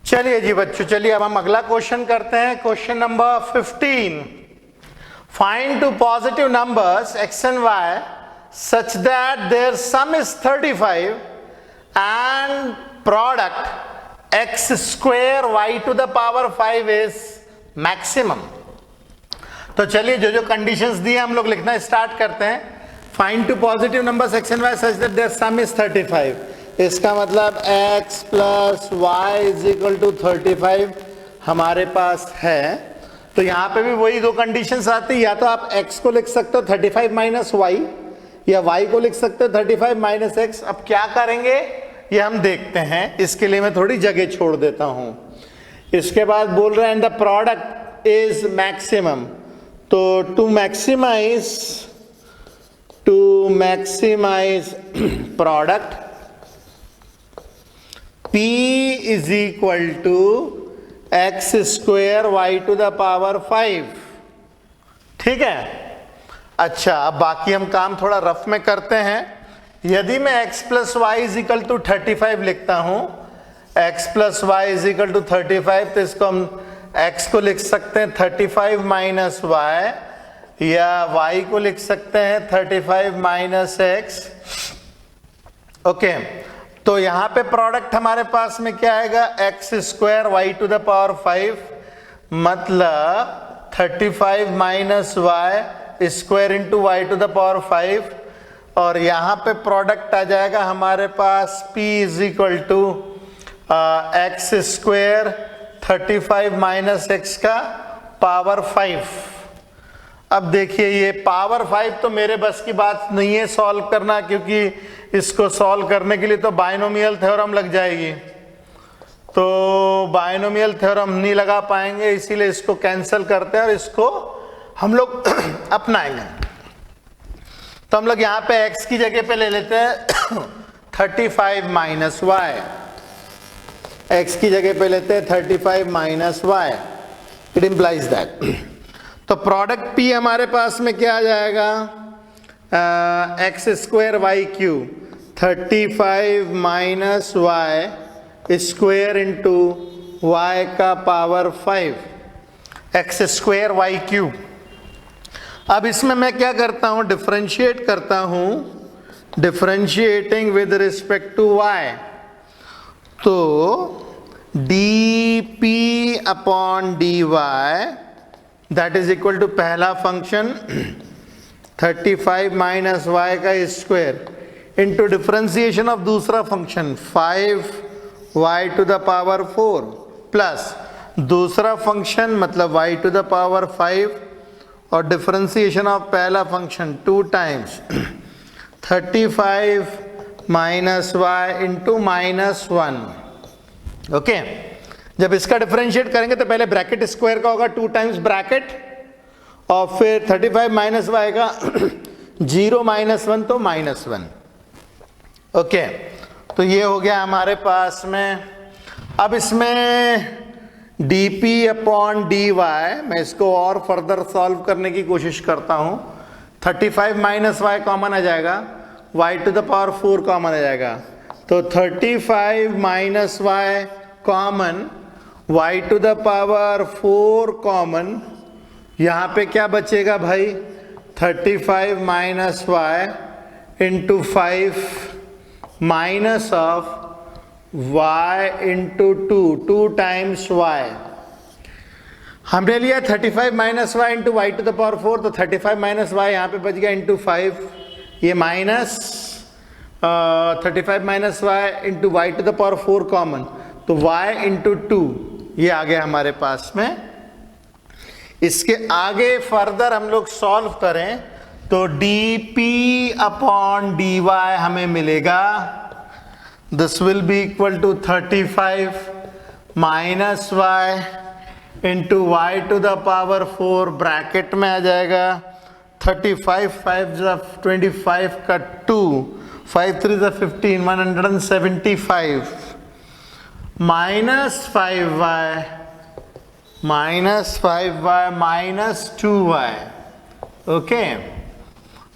चलिए जी बच्चों, चलिए अब हम अगला क्वेश्चन करते हैं। Question number 15, find two positive numbers x and y such that their sum is 35 and product x square y to the power 5 is maximum। तो चलिए जो जो कंडीशंस दी हम लोग लिखना स्टार्ट करते हैं। Find two positive numbers x and y such that their sum is 35, इसका मतलब x plus y is equal to 35 हमारे पास है। तो यहाँ पे भी वही दो कंडीशंस आती है, या तो आप x को लिख सकते हो 35 माइनस वाई, या y को लिख सकते हो 35 माइनस एक्स। अब क्या करेंगे ये हम देखते हैं, इसके लिए मैं थोड़ी जगह छोड़ देता हूँ। इसके बाद बोल रहे हैं द प्रोडक्ट इज मैक्सिमम, तो to maximize product P is equal to x square y to the power 5। ठीक है। अच्छा, अब बाकी हम काम थोड़ा रफ में करते हैं। यदि मैं x plus y is equal to 35 लिखता हूं, x plus y is equal to 35, तो इसको हम x को लिख सकते हैं 35 माइनस वाई, या y को लिख सकते हैं 35 माइनस एक्स। ओके, तो यहां पे प्रोडक्ट हमारे पास में क्या आएगा, x square y to the power 5, मतलब 35 minus Y square into Y to the power 5, और यहां पे प्रोडक्ट आ जाएगा हमारे पास p is equal to x square 35 minus x का पावर 5। अब देखिए ये पावर 5 तो मेरे बस की बात नहीं है सॉल्व करना, क्योंकि इसको सॉल्व करने के लिए तो बाइनोमियल थ्योरम लग जाएगी, तो बाइनोमियल थ्योरम नहीं लगा पाएंगे, इसीलिए इसको कैंसिल करते हैं और इसको हम लोग अपनाएंगे। तो हम लोग यहाँ पे x की जगह पे ले लेते हैं 35 माइनस वाई, x की जगह पे लेते हैं 35 minus Y, it implies that. तो प्रोडक्ट P हमारे पास में क्या आ जाएगा, X square Y cube 35 minus Y square into Y का power 5, X square Y cube. अब इसमें मैं क्या करता हूं, डिफरेंशिएट करता हूं, differentiating with respect to Y, तो D P upon D Y that is equal to पहला फंक्शन 35 माइनस वाई का स्क्वायर इंटू डिफरेंशिएशन ऑफ दूसरा function 5 y to the power 4 plus दूसरा फंक्शन मतलब वाई टू द पावर 5 और differentiation of पहला function 2 times 35 minus Y into minus 1। Okay, जब इसका differentiate करेंगे तो पहले ब्रैकेट स्क्वायर का होगा 2 टाइम्स ब्रैकेट, और फिर 35 माइनस वाई का 0 माइनस 1 तो माइनस 1। ओके, तो ये हो गया हमारे पास में। अब इसमें dp अपॉन dy, मैं इसको और फर्दर सॉल्व करने की कोशिश करता हूँ। 35 माइनस वाई कॉमन आ जाएगा, y to the power 4 common आ जाएगा, तो 35 minus Y common, y to the power 4 common, यहाँ पे क्या बचेगा भाई, 35 minus Y into 5 minus of y into 2 times y। हमने लिया 35 minus Y into Y to the power 4, तो 35 माइनस वाई यहाँ पे बच गया इंटू 5, ये minus 35 minus Y into Y to the power 4 common, तो y इंटू 2 ये आ गया हमारे पास में। इसके आगे फर्दर हम लोग सॉल्व करें तो dp अपॉन dy हमें मिलेगा, this will be equal to 35 minus Y into Y to the power 4, bracket में आ जाएगा 35 5 25 का 2, 5 3 15, 175 minus 5y minus 5y minus 2y। Okay,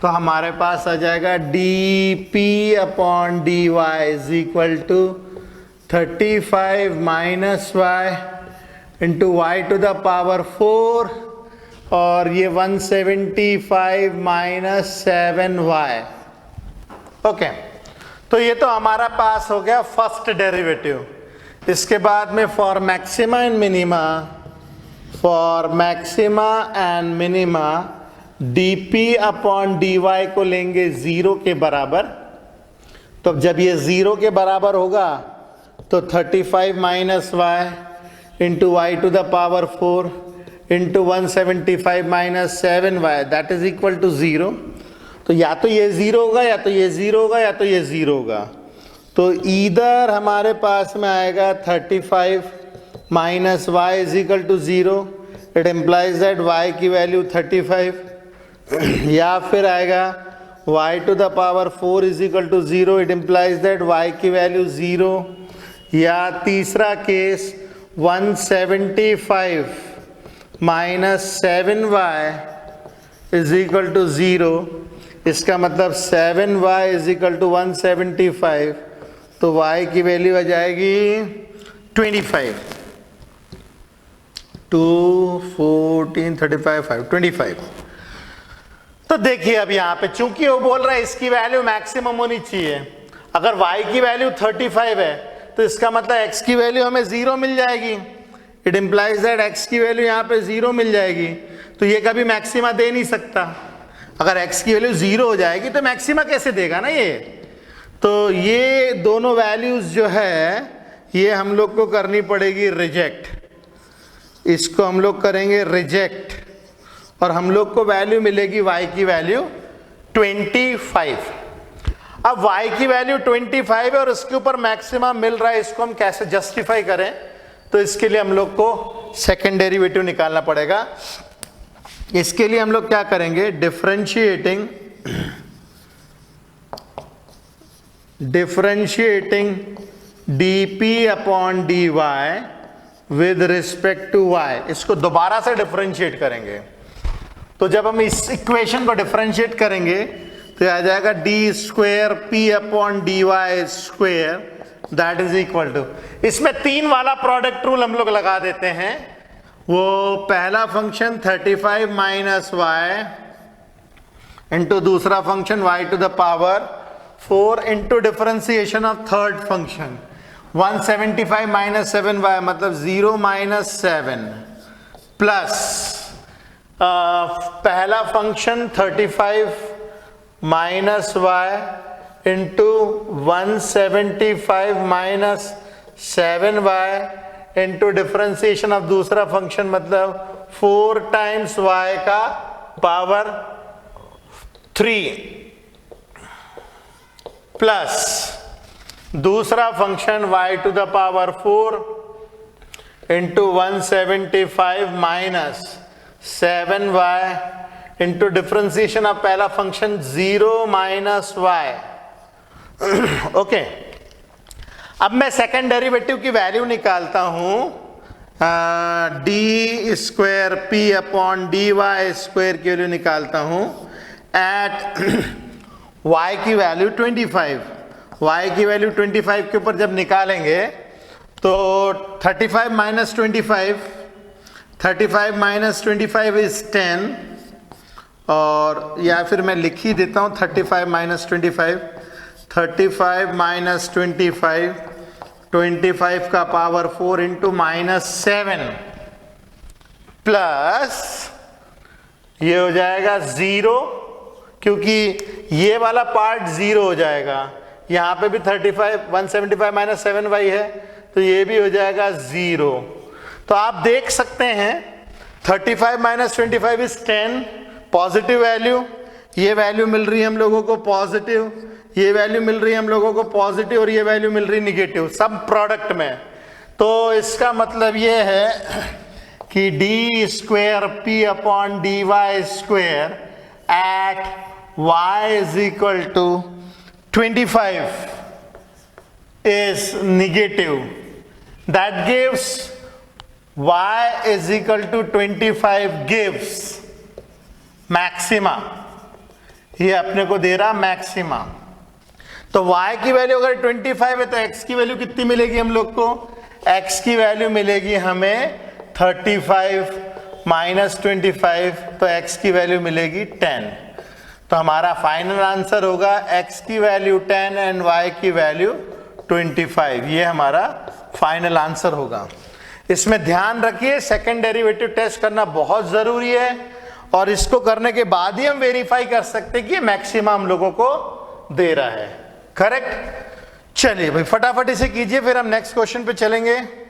तो हमारे पास आ जाएगा d P upon D y is equal to 35 minus Y into Y to the power 4 और ये 175 माइनस 7y। ओके, तो ये तो हमारा पास हो गया फर्स्ट डेरिवेटिव। इसके बाद में for maxima and minima dp upon dy को लेंगे 0 के बराबर। तो जब ये 0 के बराबर होगा तो 35 minus Y into Y to the power 4 into 175 minus 7y that is equal to 0। तो या तो ये 0 होगा या तो ये 0 होगा या तो ये 0 होगा। तो इधर हमारे पास में आएगा 35 minus y is equal to 0, it implies that y की वैल्यू 35, या फिर आएगा y to the power 4 is equal to 0, it implies that y की वैल्यू 0, या तीसरा case 175 minus 7y is equal to 0। इसका मतलब 7y इज इक्वल टू 175, तो y की वैल्यू आ जाएगी 25, 2, 14, 35, 5, 25। तो देखिए अब यहाँ पे चूंकि वो बोल रहा है इसकी वैल्यू मैक्सिमम होनी चाहिए। अगर y की वैल्यू 35 है तो इसका मतलब x की वैल्यू हमें 0 मिल जाएगी। इट इम्प्लाइज दैट x की वैल्यू यहाँ पे 0 मिल जाएगी। तो ये कभी मैक्सिमा दे नहीं सकता। अगर x की वैल्यू 0 हो जाएगी तो मैक्सिमा कैसे देगा ना ये। तो ये दोनों वैल्यूज जो है ये हम लोग को करनी पड़ेगी रिजेक्ट। इसको हम लोग करेंगे रिजेक्ट और हम लोग को वैल्यू मिलेगी y की वैल्यू 25। अब y की वैल्यू 25 है और उसके ऊपर मैक्सिमा मिल रहा है, इसको हम कैसे जस्टिफाई करें। तो इसके लिए हम लोग को सेकेंड डेरिवेटिव निकालना पड़ेगा। इसके लिए हम लोग क्या करेंगे, differentiating dp upon dy with respect to y। इसको दोबारा से डिफरेंशिएट करेंगे। तो जब हम इस इक्वेशन को डिफरेंशिएट करेंगे तो आ जाएगा d square p upon D y square that is equal to, इसमें 3 वाला प्रोडक्ट रूल हम लोग लगा देते हैं। वो पहला फंक्शन 35 माइनस वाई इंटू दूसरा function y to the power 4 into differentiation of third function 175 minus 7y मतलब 0 माइनस 7 प्लस पहला function 35 minus Y into 175 minus 7y into differentiation of दूसरा फंक्शन मतलब 4 टाइम्स y का पावर 3 प्लस दूसरा function y to the power 4 into 175 minus 7y into differentiation of पहला function 0 minus y। Okay, अब मैं second derivative की value निकालता हूं d square p upon D y square की वैल्यू निकालता हूं एट y की वैल्यू 25। y की वैल्यू 25 के ऊपर जब निकालेंगे तो 35 माइनस 25, 35 माइनस 25 इज 10, और या फिर मैं लिख ही देता हूं 35 माइनस 25, 35 माइनस 25, 25 का पावर 4 इंटू माइनस 7 प्लस ये हो जाएगा 0, क्योंकि ये वाला पार्ट 0 हो जाएगा। यहाँ पे भी 35 175 माइनस 7y है तो ये भी हो जाएगा 0। तो आप देख सकते हैं 35 माइनस 25 इज 10, पॉजिटिव वैल्यू, ये वैल्यू मिल रही है हम लोगों को पॉजिटिव, ये वैल्यू मिल रही है हम लोगों को पॉजिटिव और ये वैल्यू मिल रही निगेटिव, सब प्रोडक्ट में। तो इसका मतलब ये है कि d square p upon D y square at y is equal to 25 is negative. That gives y is equal to 25 gives maxima. ये अपने को दे रहा मैक्सिमा। तो y की वैल्यू अगर 25 है तो x की वैल्यू कितनी मिलेगी हम लोग को? x की वैल्यू मिलेगी हमें 35 माइनस 25, तो x की वैल्यू मिलेगी 10। तो हमारा फाइनल आंसर होगा x की वैल्यू 10 एंड y की वैल्यू 25। ये हमारा फाइनल आंसर होगा। इसमें ध्यान रखिए सेकंड डेरिवेटिव टेस्ट करना बहुत जरूरी है, और इसको करने के बाद ही हम वेरीफाई कर सकते हैं कि मैक्सिमम हम लोगों को दे रहा है। करेक्ट? चलिए भाई फटाफट इसे कीजिए, फिर हम नेक्स्ट क्वेश्चन पे चलेंगे।